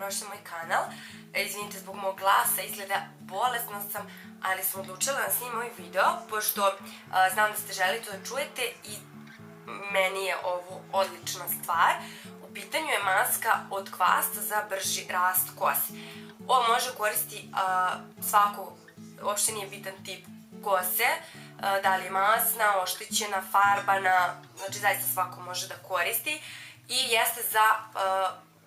dobrodošli na moj kanal. Izvinite zbog mog glasa, izgleda bolesna sam, ali sam odlučila da snimam ovaj video, pošto znam da ste želeli to da čujete i meni je ovo odlična stvar. U pitanju je maska od kvasca za brži rast kose. Ovo može koristiti svako, uopšte nije bitan tip kose, da li je masna, oštećena, farbana, znači zaista svako može da koristi i jeste za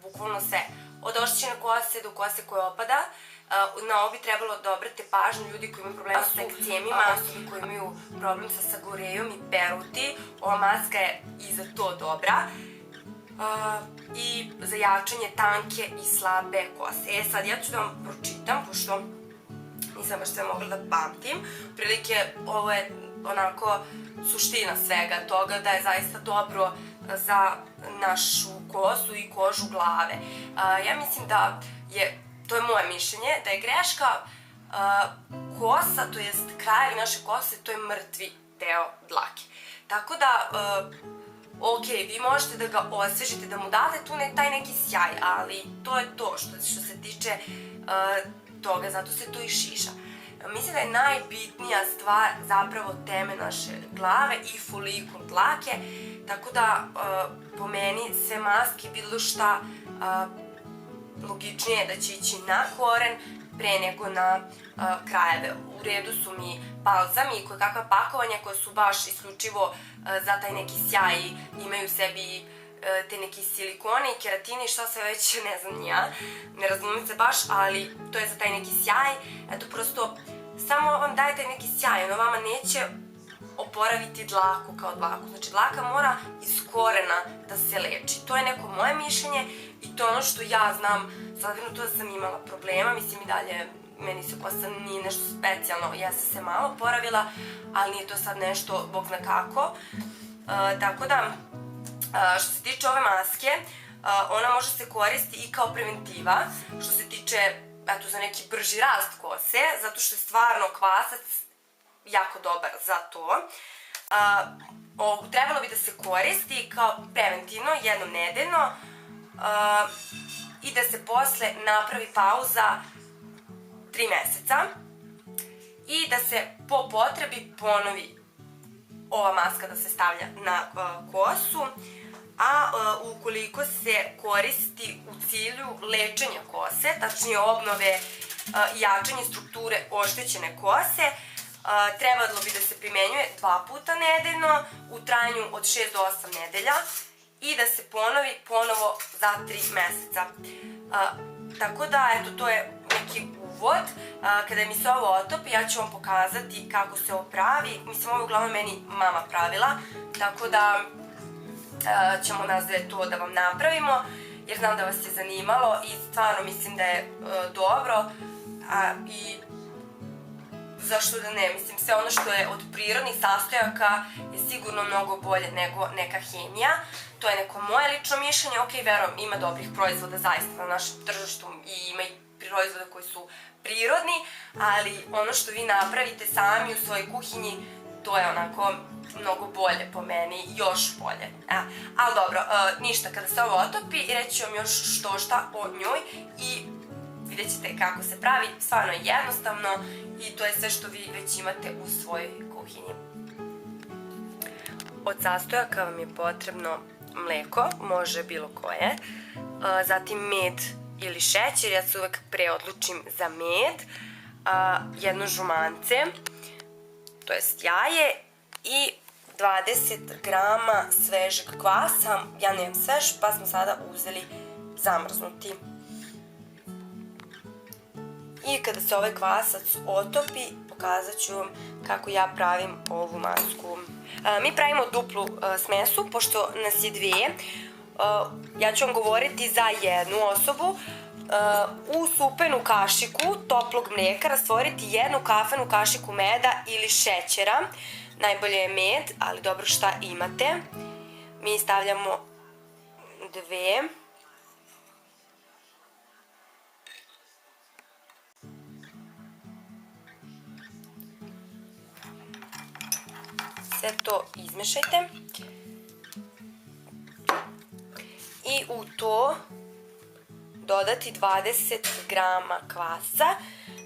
bukvalno sve. Od oštećene kose do kose koja opada. Na ovo bi trebalo da obrate pažnju ljudi koji imaju problema sa ekcemima, osobe koji imaju problem sa sagorejom i peruti. Ova maska je i za to dobra. I za jačanje tanke i slabe kose. Sad ja ću da vam pročitam, pošto nisam baš sve mogla da pamtim. Prilike, ovo je onako suština svega toga, da je zaista dobro za našu kosu i kožu glave. Ja mislim da je, to je moje mišljenje, da je greška kosa, to jest krajevi naše kose, to je mrtvi deo dlake. Tako da, ok, vi možete da ga osvežite, da mu date tu taj neki sjaj, ali to je to što se tiče toga, zato se to i šiša. Mislim da je najbitnija stvar zapravo teme naše glave i folikul dlake, tako da po meni sve maske, bilo šta, logičnije je da će ići na koren pre nego na krajeve. U redu su mi balzami i kakva pakovanja koja su baš isključivo za taj neki sjaj, imaju u sebi te neki silikone i keratine i šta sve već, ne znam ja, ne razumim se baš, ali to je za taj neki sjaj. Eto, prosto samo vam daje taj neki sjaj, ono vama neće oporaviti dlaku kao dlaku. Znači, dlaka mora iz korena da se leči. To je neko moje mišljenje i to je ono što ja znam. Sadvino to da sam imala problema, mislim i dalje meni se kosa nije nešto specijalno, ja sam se malo oporavila, ali nije to sad nešto, bog zna kako. Tako da, što se tiče ove maske, ona može se koristiti i kao preventiva, što se tiče, eto, za neki brži rast kose, zato što je stvarno kvasac jako dobar za to. Trebalo bi da se koristi kao preventivno, jednom nedeljno, i da se posle napravi pauza 3 meseca i da se po potrebi ponovi ova maska da se stavlja na kosu, a ukoliko se koristi u cilju lečenja kose, tačnije obnove i jačanje strukture oštećene kose, trebalo bi da se primenjuje 2 puta nedeljno u trajanju od 6 do 8 nedelja i da se ponovi ponovo za 3 meseca. Tako da, eto, to je neki uvod. Kada mi se ovo otopi, ja ću vam pokazati kako se ovo pravi. Mislim, ovo je uglavnom meni mama pravila, tako da ćemo nazve to da vam napravimo, jer znam da vas je zanimalo i stvarno mislim da je dobro i zašto da ne, mislim, sve ono što je od prirodnih sastojaka je sigurno mnogo bolje nego neka hemija. To je neko moje lično mišljenje, ok, verujem, ima dobrih proizvoda zaista na našem tržištu i ima i proizvoda koji su prirodni, ali ono što vi napravite sami u svojoj kuhinji, to je onako mnogo bolje po meni, još bolje. Ali dobro, ništa, kada se ovo otopi, reći ću vam još što šta o njoj i vidjet ćete kako se pravi, stvarno je jednostavno i to je sve što vi već imate u svojoj kuhinji. Od sastojaka vam je potrebno mleko, može bilo koje, zatim med ili šećer, ja se uvek preodlučim za med, jedno žumance, to jest jaje i 20 grama svežeg kvasa, ja nemam svež pa smo sada uzeli zamrznuti. I kada se ovaj kvasac otopi, pokazat ću vam kako ja pravim ovu masku. Mi pravimo duplu smesu, pošto nas je 2. Ja ću vam govoriti za jednu osobu. U supenu kašiku toplog mlijeka rastvoriti 1 kafenu kašiku meda ili šećera. Najbolje je med, ali dobro šta imate. Mi stavljamo 2. Sve to izmešajte i u to dodati 20 grama kvasa.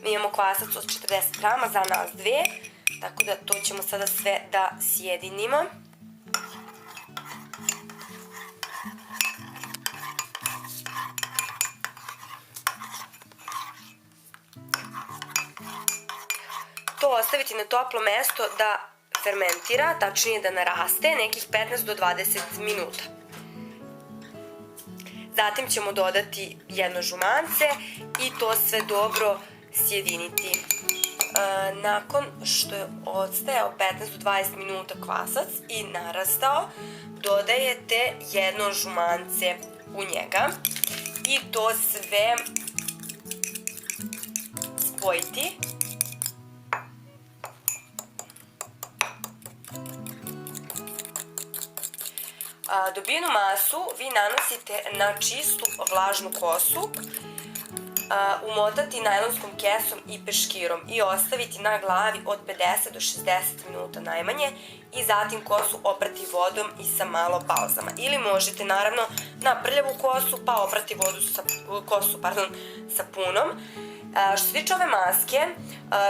Mi imamo kvasac od 40 grama za nas dve, tako da to ćemo sada sve da sjedinimo. To ostaviti na toplo mesto da fermentira, tačnije da naraste, nekih 15 do 20 minuta. Zatim ćemo dodati jedno žumance i to sve dobro sjediniti. Nakon što je odstajao 15 do 20 minuta kvasac i narastao, dodajete jedno žumance u njega i to sve spojiti. Dobijenu masu vi nanosite na čistu vlažnu kosu, umotati najlonskom kesom i peškirom i ostaviti na glavi od 50 do 60 minuta najmanje i zatim kosu oprati vodom i sa malo balzama. Ili možete naravno na prljavu kosu pa oprati kosu sapunom. Što se tiče ove maske,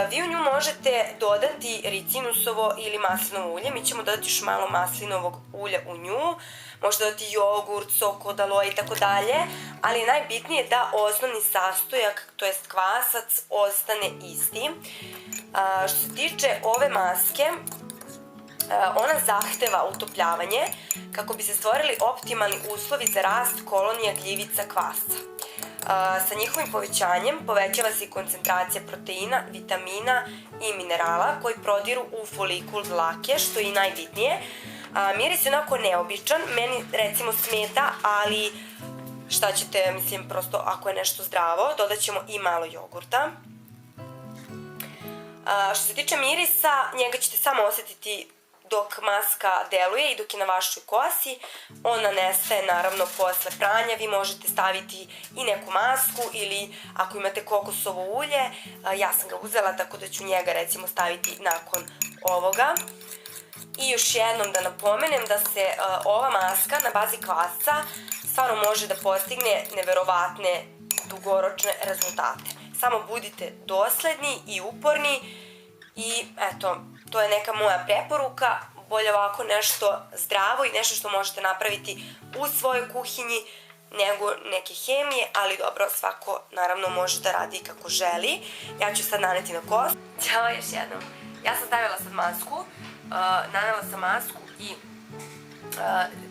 vi u nju možete dodati ricinusovo ili maslinovo ulje. Mi ćemo dodati još malo maslinovog ulja u nju. Možete dodati jogurt, sok od aloe i tako dalje, ali najbitnije je da osnovni sastojak, to jest kvasac, ostane isti. Što se tiče ove maske, ona zahteva utopljavanje kako bi se stvorili optimalni uslovi za rast kolonija gljivica kvasca. Sa njihovim povećanjem povećava se i koncentracija proteina, vitamina i minerala koji prodiru u folikul dlake, što je i najbitnije. Miris je onako neobičan, meni recimo smeta, ali šta ćete, mislim, prosto ako je nešto zdravo, dodat ćemo i malo jogurta. Što se tiče mirisa, njega ćete samo osjetiti dok maska deluje i dok je na vašoj kosi. Ona nestaje naravno posle pranja, vi možete staviti i neku masku ili ako imate kokosovo ulje, ja sam ga uzela tako da ću njega recimo staviti nakon ovoga. I još jednom da napomenem da se ova maska na bazi kvasca stvarno može da postigne neverovatne dugoročne rezultate. Samo budite dosledni i uporni i eto, to je neka moja preporuka, bolje ovako nešto zdravo i nešto što možete napraviti u svojoj kuhinji nego neke hemije, ali dobro, svako naravno može da radi kako želi. Ja ću sad naneti na kosu. Ćao još jednom. Ja sam stavila sad masku, nanela sam masku i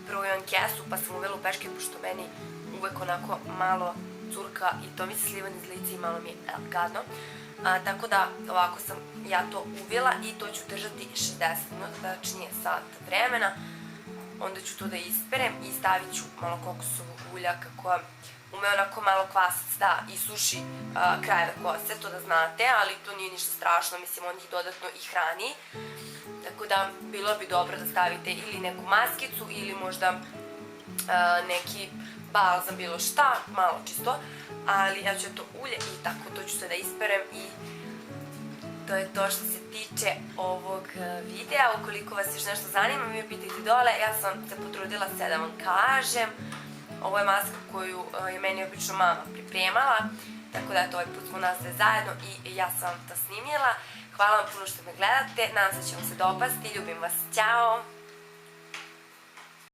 prvo imam kesu pa sam uvela u peške pošto meni uvek onako malo curka i to mi se sliva niz lice i malo mi je gadno. Tako da ovako sam ja to uvela i to ću držati 60 minuta, tačnije sat vremena. Onda ću to da isperem i stavit ću malo kokosovog ulja kako ume onako malo kvasac da isuši krajeve kose, to da znate, ali to nije ništa strašno, mislim on ih dodatno i hrani. Tako da bilo bi dobro da stavite ili neku maskicu ili možda neki balzam, bilo šta, malo čisto, ali ja ću to ulje i tako to ću se da isperem i to je to što se tiče ovog videa. Ukoliko vas još nešto zanima, mi me pitajte dole, ja sam se potrudila sve da vam kažem. Ovo je maska koju je meni obično mama pripremala, tako da ovaj put smo nas sve zajedno i ja sam to snimila. Hvala vam puno što me gledate, nadam se da će vam se dopasti, ljubim vas, ćao!